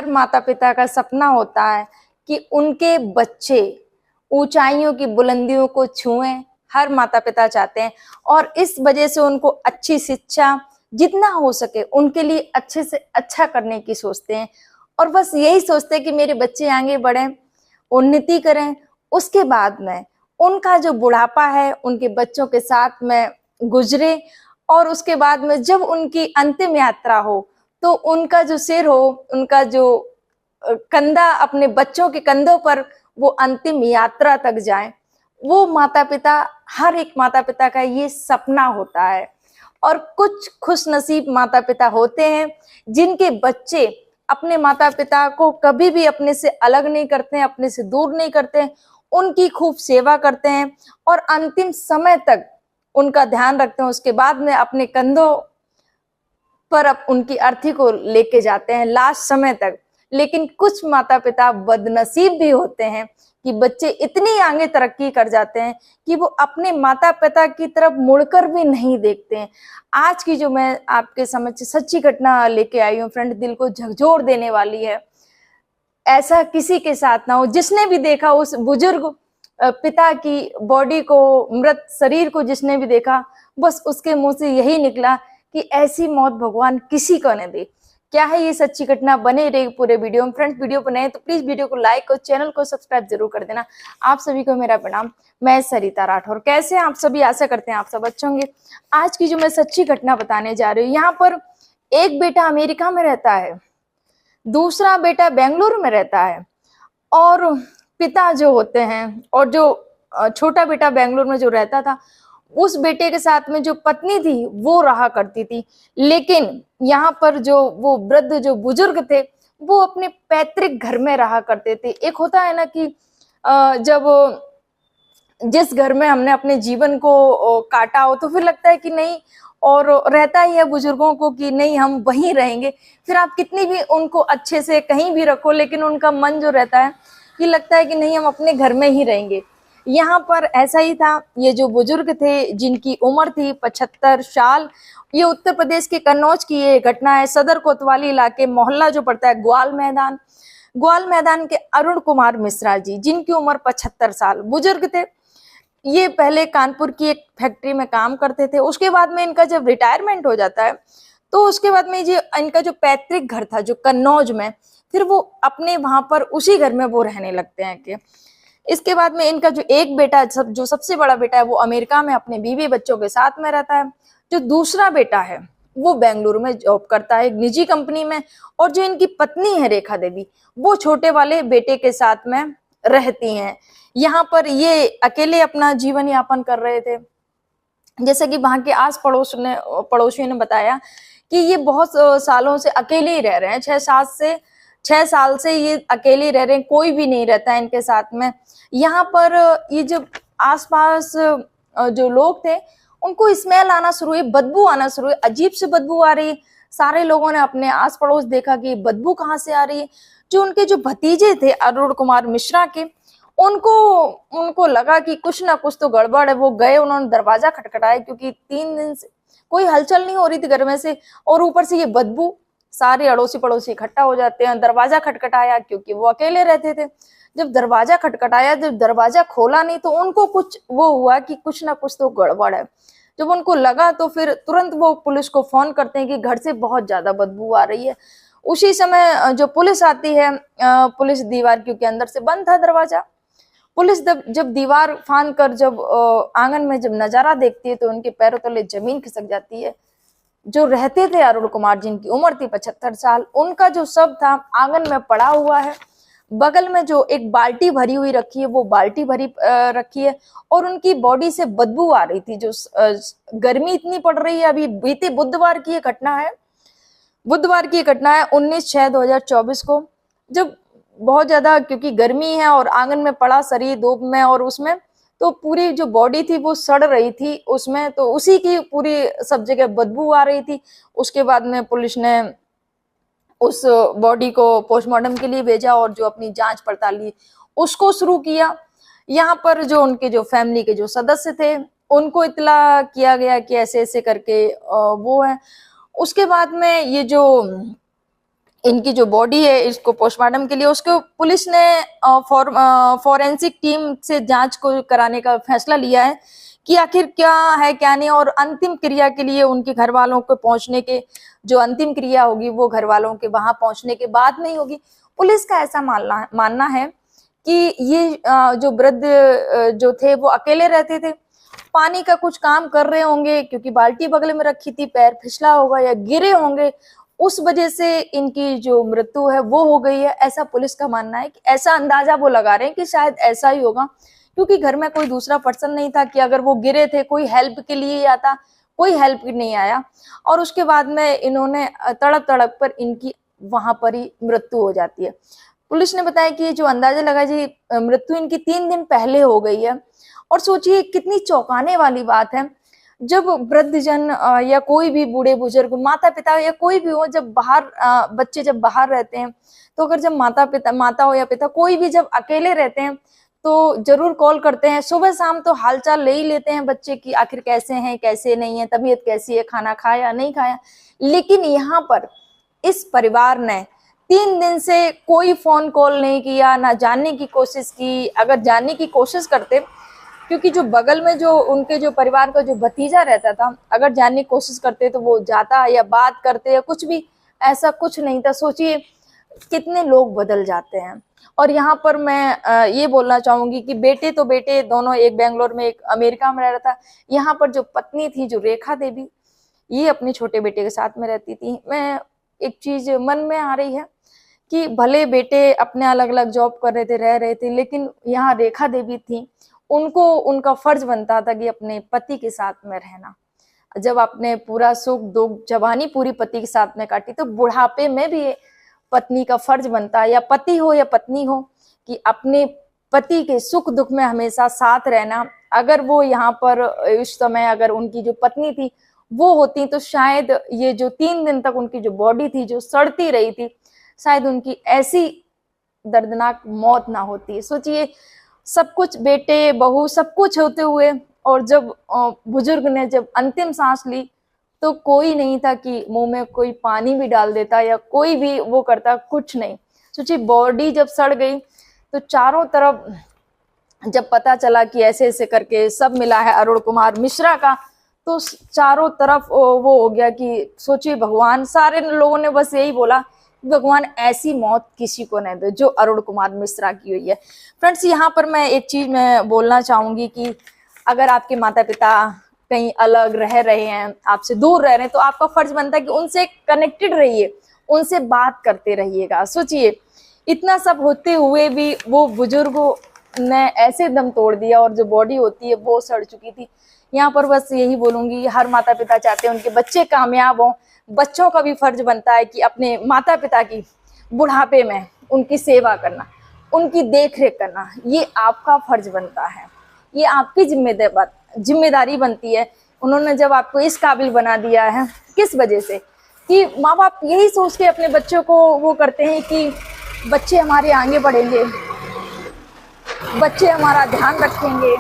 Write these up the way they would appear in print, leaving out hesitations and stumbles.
हर माता पिता का सपना होता है कि उनके बच्चे ऊंचाइयों की बुलंदियों को छुएं। हर माता पिता चाहते हैं और इस वजह से उनको अच्छी शिक्षा जितना हो सके उनके लिए अच्छे से अच्छा करने की सोचते हैं और बस यही सोचते हैं कि मेरे बच्चे आगे बढ़ें, उन्नति करें। उसके बाद में उनका जो बुढ़ापा है उनके बच्चों के साथ में गुजरे और उसके बाद में जब उनकी अंतिम यात्रा हो तो उनका जो सिर हो, उनका जो कंधा अपने बच्चों के कंधों पर वो अंतिम यात्रा तक जाए। वो माता पिता, हर एक माता पिता का ये सपना होता है। और कुछ खुश नसीब माता पिता होते हैं जिनके बच्चे अपने माता पिता को कभी भी अपने से अलग नहीं करते हैं, अपने से दूर नहीं करते हैं, उनकी खूब सेवा करते हैं और अंतिम समय तक उनका ध्यान रखते हैं। उसके बाद में अपने कंधों पर अब उनकी अर्थी को लेके जाते हैं लास्ट समय तक। लेकिन कुछ माता पिता बदनसीब भी होते हैं कि बच्चे इतनी आगे तरक्की कर जाते हैं कि वो अपने माता पिता की तरफ मुड़कर भी नहीं देखते हैं। आज की जो मैं आपके समझ सच्ची घटना लेके आई हूँ फ्रेंड, दिल को झकझोर देने वाली है। ऐसा किसी के साथ ना हो। जिसने भी देखा उस बुजुर्ग पिता की बॉडी को, मृत शरीर को जिसने भी देखा, बस उसके मुंह से यही निकला कि ऐसी मौत भगवान किसी को न दे। क्या है ये सच्ची घटना, बने रहे पूरे वीडियो में। फ्रेंड्स, वीडियो पर नए तो प्लीज वीडियो को लाइक और चैनल को सब्सक्राइब जरूर कर देना। आप सभी को मेरा प्रणाम। मैं सरिता राठौर। कैसे हैं आप सभी? आशा करते हैं आप सब अच्छे होंगे। आज की जो मैं सच्ची घटना बताने जा रही हूँ, यहाँ पर एक बेटा अमेरिका में रहता है, दूसरा बेटा बेंगलुरु में रहता है और पिता जो होते हैं और जो छोटा बेटा बेंगलुरु में जो रहता था, उस बेटे के साथ में जो पत्नी थी वो रहा करती थी। लेकिन यहाँ पर जो वो वृद्ध जो बुजुर्ग थे वो अपने पैतृक घर में रहा करते थे। एक होता है ना कि जब जिस घर में हमने अपने जीवन को काटा हो तो फिर लगता है कि नहीं, और रहता ही है बुजुर्गों को कि नहीं हम वहीं रहेंगे। फिर आप कितनी भी उनको अच्छे से कहीं भी रखो लेकिन उनका मन जो रहता है कि लगता है कि नहीं हम अपने घर में ही रहेंगे। यहाँ पर ऐसा ही था। ये जो बुजुर्ग थे जिनकी उम्र थी 75 साल, ये उत्तर प्रदेश के कन्नौज की ये घटना है। सदर कोतवाली इलाके मोहल्ला जो पड़ता है ग्वाल मैदान के अरुण कुमार मिश्रा जी, जिनकी उम्र 75 साल बुजुर्ग थे। ये पहले कानपुर की एक फैक्ट्री में काम करते थे। उसके बाद में इनका जब रिटायरमेंट हो जाता है तो उसके बाद में ये इनका जो पैतृक घर था जो कन्नौज में, फिर वो अपने वहां पर उसी घर में वो रहने लगते हैं कि इसके बाद में इनका जो एक बेटा जो सबसे बड़ा बेटा है वो अमेरिका में अपने बीवी बच्चों के साथ में रहता है। जो दूसरा बेटा है वो बेंगलुरु में जॉब करता है एक निजी कंपनी में। और जो इनकी पत्नी है रेखा देवी, वो छोटे वाले बेटे के साथ में रहती हैं। यहाँ पर ये अकेले अपना जीवन यापन कर रहे थे। जैसे कि वहां के पड़ोसियों ने बताया कि ये बहुत सालों से अकेले ही रह रहे हैं। 6 साल से ये अकेले रह रहे हैं, कोई भी नहीं रहता है इनके साथ में। यहाँ पर ये जो आसपास जो लोग थे उनको स्मेल आना शुरू हुई, बदबू आना शुरू हुई, अजीब से बदबू आ रही है। सारे लोगों ने अपने आस पड़ोस देखा कि बदबू कहाँ से आ रही है। जो उनके जो भतीजे थे अरुण कुमार मिश्रा के, उनको लगा कि कुछ ना कुछ तो गड़बड़ है। वो गए, उन्होंने दरवाजा खटखटाया क्योंकि 3 दिन से कोई हलचल नहीं हो रही थी घर में से, और ऊपर से ये बदबू। सारे अड़ोसी पड़ोसी इकट्ठा हो जाते हैं। दरवाजा खटखटाया क्योंकि वो अकेले रहते थे। जब दरवाजा खटखटाया, जब दरवाजा खोला नहीं तो उनको कुछ वो हुआ कि कुछ ना कुछ तो गड़बड़ है। जब उनको लगा तो फिर तुरंत वो पुलिस को फोन करते हैं कि घर से बहुत ज्यादा बदबू आ रही है। उसी समय जो पुलिस आती है, पुलिस दीवार क्योंकि अंदर से बंद था दरवाजा, पुलिस जब दीवार फांद कर जब आंगन में जब नजारा देखती है तो उनके पैरों तले जमीन खिसक जाती है। जो रहते थे अरुण कुमार, जिनकी उम्र थी 75 साल, उनका जो शव था आंगन में पड़ा हुआ है। बगल में जो एक बाल्टी भरी हुई रखी है वो बाल्टी भरी रखी है और उनकी बॉडी से बदबू आ रही थी। जो गर्मी इतनी पड़ रही है। अभी बीते बुधवार की ये घटना है। 19/6/2024 को, जब बहुत ज्यादा क्योंकि गर्मी है और आंगन में पड़ा शरीर धूप में, और उसमें तो पूरी जो बॉडी थी वो सड़ रही थी उसमें, तो उसी की पूरी सब जगह बदबू आ रही थी। उसके बाद में पुलिस ने उस बॉडी को पोस्टमार्टम के लिए भेजा और जो अपनी जांच पड़ताल उसको शुरू किया। यहाँ पर जो उनके जो फैमिली के जो सदस्य थे उनको इत्तला किया गया कि ऐसे ऐसे करके वो है। उसके बाद में ये जो इनकी जो बॉडी है इसको पोस्टमार्टम के लिए उसको पुलिस ने फॉरेंसिक टीम से जांच को कराने का फैसला लिया है कि आखिर क्या है क्या नहीं, और अंतिम क्रिया के लिए उनके घर वालों को पहुंचने के, जो अंतिम क्रिया होगी वो घर वालों के वहां पहुंचने के बाद नहीं होगी। पुलिस का ऐसा मानना है कि ये जो वृद्ध जो थे वो अकेले रहते थे, पानी का कुछ काम कर रहे होंगे क्योंकि बाल्टी बगल में रखी थी, पैर फिसला होगा या गिरे होंगे, उस वजह से इनकी जो मृत्यु है वो हो गई है, ऐसा पुलिस का मानना है। कि ऐसा अंदाजा वो लगा रहे हैं कि शायद ऐसा ही होगा, क्योंकि घर में कोई दूसरा पर्सन नहीं था कि अगर वो गिरे थे कोई हेल्प के लिए आता, कोई हेल्प नहीं आया, और उसके बाद में इन्होंने तड़प तड़प पर इनकी वहां पर ही मृत्यु हो जाती है। पुलिस ने बताया कि जो अंदाजा लगा जी मृत्यु इनकी 3 दिन पहले हो गई है। और सोचिए कितनी चौंकाने वाली बात है, जब वृद्धजन या कोई भी बूढ़े बुजुर्ग, माता पिता या कोई भी हो, जब बाहर बच्चे जब बाहर रहते हैं, तो अगर जब माता हो या पिता कोई भी जब अकेले रहते हैं तो जरूर कॉल करते हैं, सुबह शाम तो हालचाल ले ही लेते हैं बच्चे की, आखिर कैसे हैं कैसे नहीं है, तबीयत कैसी है, खाना खाया नहीं खाया। लेकिन यहाँ पर इस परिवार ने 3 दिन से कोई फोन कॉल नहीं किया, ना जानने की कोशिश की। अगर जानने की कोशिश करते, क्योंकि जो बगल में जो उनके जो परिवार का जो भतीजा रहता था, अगर जानने की कोशिश करते तो वो जाता या बात करते या कुछ भी, ऐसा कुछ नहीं था। सोचिए कितने लोग बदल जाते हैं। और यहाँ पर मैं ये बोलना चाहूंगी कि बेटे तो बेटे दोनों, एक बेंगलोर में एक अमेरिका में रह रहा था। यहाँ पर जो पत्नी थी जो रेखा देवी, ये अपने छोटे बेटे के साथ में रहती थी। मैं एक चीज मन में आ रही है कि भले बेटे अपने अलग अलग जॉब कर रहे थे, रह रहे थे, लेकिन यहाँ रेखा देवी थी, उनको उनका फर्ज बनता था कि अपने पति के साथ में रहना। जब आपने पूरा सुख दुख जवानी पूरी पति के साथ में काटी, तो बुढ़ापे में भी पत्नी का फर्ज बनता है, या पति हो या पत्नी हो, कि अपने पति के सुख दुख में हमेशा साथ रहना। अगर वो यहाँ पर इस समय अगर उनकी जो पत्नी थी वो होती, तो शायद ये जो 3 दिन तक उनकी जो बॉडी थी जो सड़ती रही थी, शायद उनकी ऐसी दर्दनाक मौत ना होती। सोचिए सब कुछ, बेटे बहू सब कुछ होते हुए, और जब बुजुर्ग ने जब अंतिम सांस ली तो कोई नहीं था कि मुंह में कोई पानी भी डाल देता या कोई भी वो करता, कुछ नहीं। सोचिए बॉडी जब सड़ गई तो चारों तरफ जब पता चला कि ऐसे ऐसे करके सब मिला है अरुण कुमार मिश्रा का, तो चारों तरफ वो हो गया कि सोचिए भगवान, सारे लोगों ने बस यही बोला भगवान ऐसी मौत किसी को नहीं दे जो अरुण कुमार मिश्रा की हुई है। फ्रेंड्स, यहाँ पर मैं एक चीज मैं बोलना चाहूंगी कि अगर आपके माता पिता कहीं अलग रह रहे हैं, आपसे दूर रह रहे हैं, तो आपका फर्ज बनता है कि उनसे कनेक्टेड रहिए, उनसे बात करते रहिएगा। सोचिए इतना सब होते हुए भी वो बुजुर्गों ने ऐसे दम तोड़ दिया, और जो बॉडी होती है वो सड़ चुकी थी। यहाँ पर बस यही बोलूंगी, हर माता पिता चाहते हैं उनके बच्चे कामयाब हों। बच्चों का भी फर्ज बनता है कि अपने माता पिता की बुढ़ापे में उनकी सेवा करना, उनकी देख रेख करना, ये आपका फर्ज बनता है, ये आपकी जिम्मेदारी बनती है। उन्होंने जब आपको इस काबिल बना दिया है, किस वजह से, कि माँ बाप यही सोच के अपने बच्चों को वो करते हैं कि बच्चे हमारे आगे बढ़ेंगे, बच्चे हमारा ध्यान रखेंगे,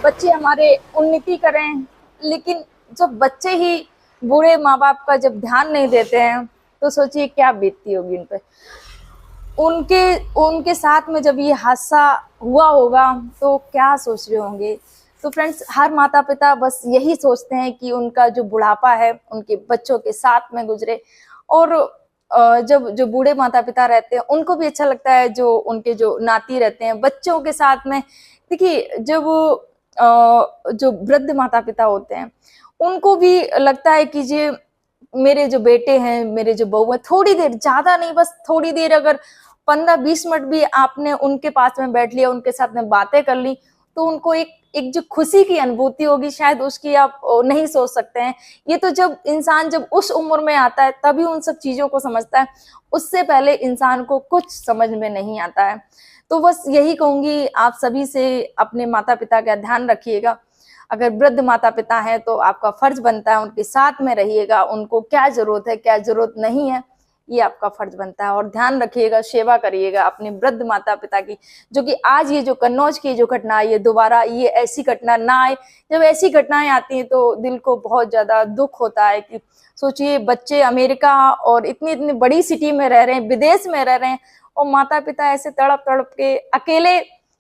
बच्चे हमारे उन्नति करें। लेकिन जब बच्चे ही बूढ़े माँ बाप का जब ध्यान नहीं देते हैं, तो सोचिए क्या बीतती होगी उन पे। उनके साथ में जब ये हादसा हुआ होगा तो क्या सोच रहे होंगे। तो फ्रेंड्स, हर माता पिता बस यही सोचते हैं कि उनका जो बुढ़ापा है उनके बच्चों के साथ में गुजरे। और जब जो बूढ़े माता पिता रहते हैं उनको भी अच्छा लगता है, जो उनके जो नाती रहते हैं बच्चों के साथ में। देखिए जब जो वृद्ध माता पिता होते हैं उनको भी लगता है कि ये मेरे जो बेटे हैं, मेरे जो बहू है, थोड़ी देर, ज्यादा नहीं, बस थोड़ी देर अगर 15-20 मिनट भी आपने उनके पास में बैठ लिया, उनके साथ में बातें कर ली, तो उनको एक जो खुशी की अनुभूति होगी, शायद उसकी आप नहीं सोच सकते हैं। ये तो जब इंसान जब उस उम्र में आता है तभी उन सब चीजों को समझता है, उससे पहले इंसान को कुछ समझ में नहीं आता है। तो बस यही कहूंगी आप सभी से, अपने माता पिता का ध्यान रखिएगा। अगर वृद्ध माता पिता हैं तो आपका फर्ज बनता है उनके साथ में रहिएगा, उनको क्या जरूरत है क्या जरूरत नहीं है ये आपका फर्ज बनता है। और ध्यान रखिएगा, सेवा करिएगा अपने वृद्ध माता पिता की, जो कि आज ये जो कन्नौज की जो घटना आई है, दोबारा ये ऐसी घटना ना आए। जब ऐसी घटनाएं आती हैं तो दिल को बहुत ज्यादा दुख होता है कि सोचिए बच्चे अमेरिका और इतनी इतनी बड़ी सिटी में रह रहे हैं, विदेश में रह रहे हैं, और माता पिता ऐसे तड़प तड़प के अकेले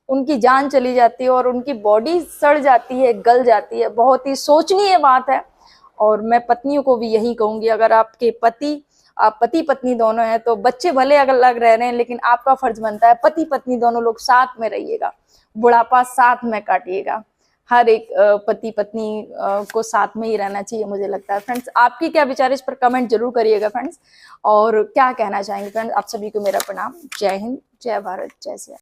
उनकी जान चली जाती है और उनकी बॉडी सड़ जाती है, गल जाती है। बहुत ही सोचनीय बात है। और मैं पत्नियों को भी यही कहूंगी, अगर आपके आप पति पत्नी दोनों हैं तो बच्चे भले अलग अलग रह रहे हैं, लेकिन आपका फर्ज बनता है पति पत्नी दोनों लोग साथ में रहिएगा, बुढ़ापा साथ में काटिएगा। हर एक पति पत्नी को साथ में ही रहना चाहिए, मुझे लगता है। फ्रेंड्स, आपकी क्या विचार इस पर कमेंट जरूर करिएगा फ्रेंड्स, और क्या कहना चाहेंगे फ्रेंड्स। आप सभी को मेरा प्रणाम। जय हिंद, जय भारत, जय श्री राम।